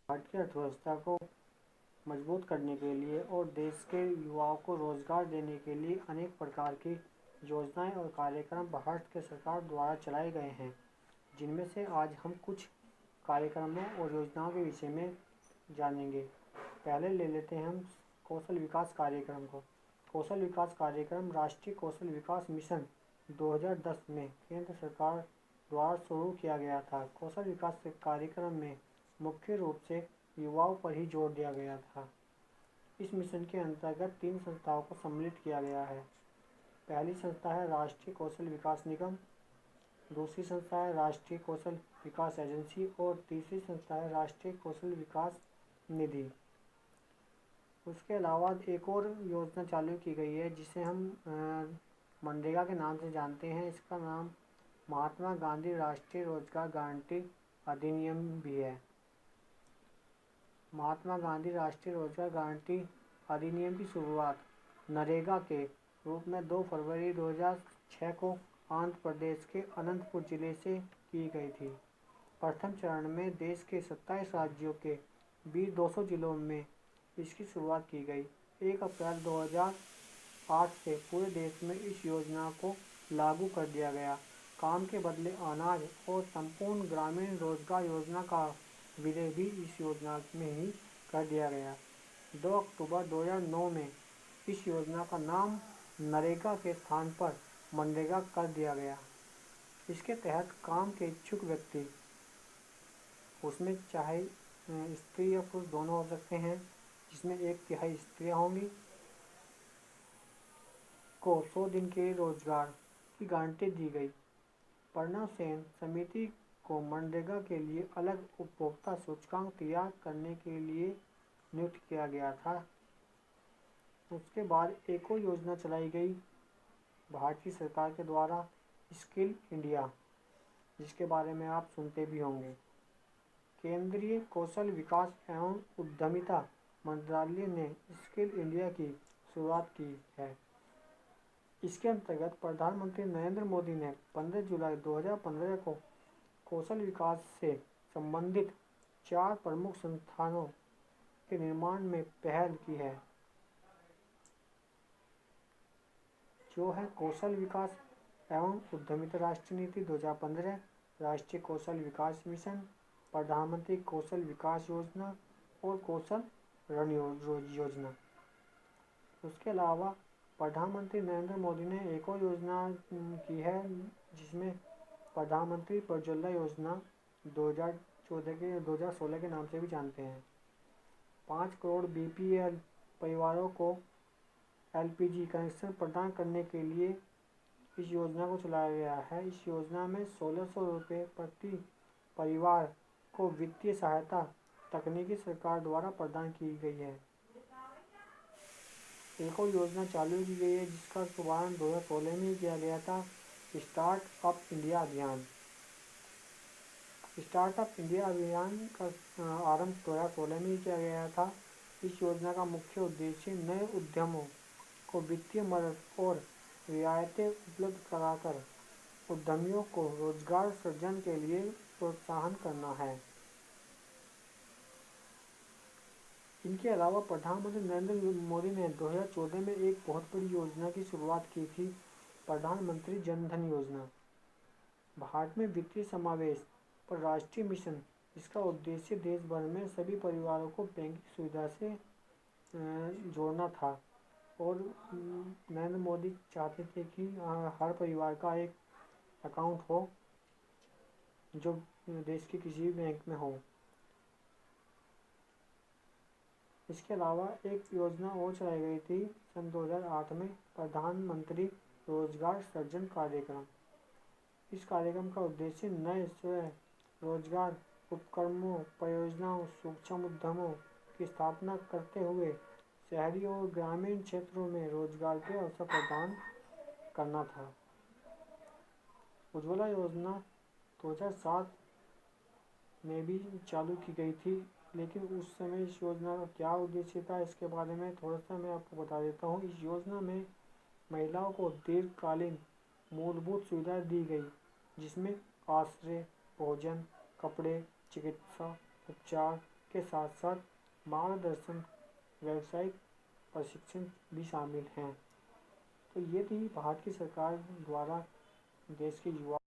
भारतीय अर्थव्यवस्था को मजबूत करने के लिए और देश के युवाओं को रोजगार देने के लिए अनेक प्रकार की योजनाएं और कार्यक्रम भारत के सरकार द्वारा चलाए गए हैं, जिनमें से आज हम कुछ कार्यक्रमों और योजनाओं के विषय में जानेंगे। पहले ले लेते हैं हम कौशल विकास कार्यक्रम को। कौशल विकास कार्यक्रम राष्ट्रीय कौशल विकास मिशन 2010 में केंद्र सरकार द्वारा शुरू किया गया था। कौशल विकास कार्यक्रम में मुख्य रूप से युवाओं पर ही जोर दिया गया था। इस मिशन के अंतर्गत 3 संस्थाओं को सम्मिलित किया गया है। पहली संस्था है राष्ट्रीय कौशल विकास निगम, दूसरी संस्था है राष्ट्रीय कौशल विकास एजेंसी और तीसरी संस्था है राष्ट्रीय कौशल विकास निधि। उसके अलावा एक और योजना चालू की गई है जिसे हम मनरेगा के नाम से जानते हैं। इसका नाम महात्मा गांधी राष्ट्रीय रोजगार गारंटी अधिनियम भी है। महात्मा गांधी राष्ट्रीय रोजगार गारंटी अधिनियम की शुरुआत नरेगा के रूप में 2 फरवरी 2006 को आंध्र प्रदेश के अनंतपुर जिले से की गई थी। प्रथम चरण में देश के 27 राज्यों के 200 जिलों में इसकी शुरुआत की गई। 1 अप्रैल 2008 से पूरे देश में इस योजना को लागू कर दिया गया। काम के बदले अनाज और संपूर्ण ग्रामीण रोजगार योजना का विलय भी इस योजना में ही कर दिया गया। 2 अक्टूबर 2009 में इस योजना का नाम नरेगा के स्थान पर मनरेगा कर दिया गया। इसके तहत काम के इच्छुक व्यक्ति, उसमें चाहे स्त्री या पुरुष दोनों हो सकते हैं, जिसमें 1/3 स्त्रियां होंगी, को 100 दिन के रोजगार की गारंटी दी गई। प्रणव सेन समिति को मनरेगा के लिए अलग उपभोक्ता सूचकांक तैयार करने के लिए नियुक्त किया गया था। उसके बाद एक और योजना चलाई गई भारतीय सरकार के द्वारा, स्किल इंडिया, जिसके बारे में आप सुनते भी होंगे। केंद्रीय कौशल विकास एवं उद्यमिता मंत्रालय ने स्किल इंडिया की शुरुआत की है। इसके अंतर्गत प्रधानमंत्री नरेंद्र मोदी ने 15 जुलाई 2015 को कौशल विकास से संबंधित 4 प्रमुख संस्थानों के निर्माण में पहल की है, जो है कौशल विकास एवं उद्यमिता राष्ट्रीय नीति 2015, राष्ट्रीय कौशल विकास मिशन, प्रधानमंत्री कौशल विकास योजना और कौशल ऋण योजना। उसके अलावा प्रधानमंत्री नरेंद्र मोदी ने एक और योजना की है, जिसमें प्रधानमंत्री उज्ज्वला योजना 2016 के नाम से भी जानते हैं। 5 करोड़ बीपीएल परिवारों को एलपीजी कनेक्शन प्रदान करने के लिए इस योजना को चलाया गया है। इस योजना में 1600 रुपये प्रति परिवार को वित्तीय सहायता तकनीकी सरकार द्वारा प्रदान की गई है। एक और योजना चालू की गई है जिसका शुभारंभ 2016 में किया गया था, स्टार्ट अप इंडिया अभियान। स्टार्टअप इंडिया अभियान का आरंभ 2016 में किया गया था। इस योजना का मुख्य उद्देश्य नए उद्यमों को वित्तीय मदद और रियायतें उपलब्ध कराकर उद्यमियों को रोजगार सृजन के लिए प्रोत्साहन करना है। इनके अलावा प्रधानमंत्री नरेंद्र मोदी ने 2014 में एक बहुत बड़ी योजना की शुरुआत की थी, प्रधानमंत्री जन धन योजना। भारत में वित्तीय समावेश पर राष्ट्रीय मिशन, इसका उद्देश्य देश भर में सभी परिवारों को बैंकिंग सुविधा से जोड़ना था और नरेंद्र मोदी चाहते थे कि हर परिवार का एक अकाउंट हो जो देश के किसी भी बैंक में हो। इसके अलावा एक योजना और चलाई गई थी सन 2008 में, प्रधानमंत्री रोजगार सृजन कार्यक्रम। इस कार्यक्रम का उद्देश्य नए स्व रोजगार उपक्रमों, परियोजनाओं, सूक्ष्म उद्यमों की स्थापना करते हुए शहरी और ग्रामीण क्षेत्रों में रोजगार के अवसर प्रदान करना था। उज्ज्वला योजना 2007 में भी चालू की गई थी, लेकिन उस समय इस योजना का क्या उद्देश्य था इसके बारे में थोड़ा सा मैं आपको बता देता हूँ। इस योजना में महिलाओं को दीर्घकालीन मूलभूत सुविधाएं दी गई, जिसमें आश्रय, भोजन, कपड़े, चिकित्सा उपचार इसके साथ साथ मार्गदर्शन, व्यावसायिक प्रशिक्षण भी शामिल हैं। तो ये थी भारत की सरकार द्वारा देश के युवा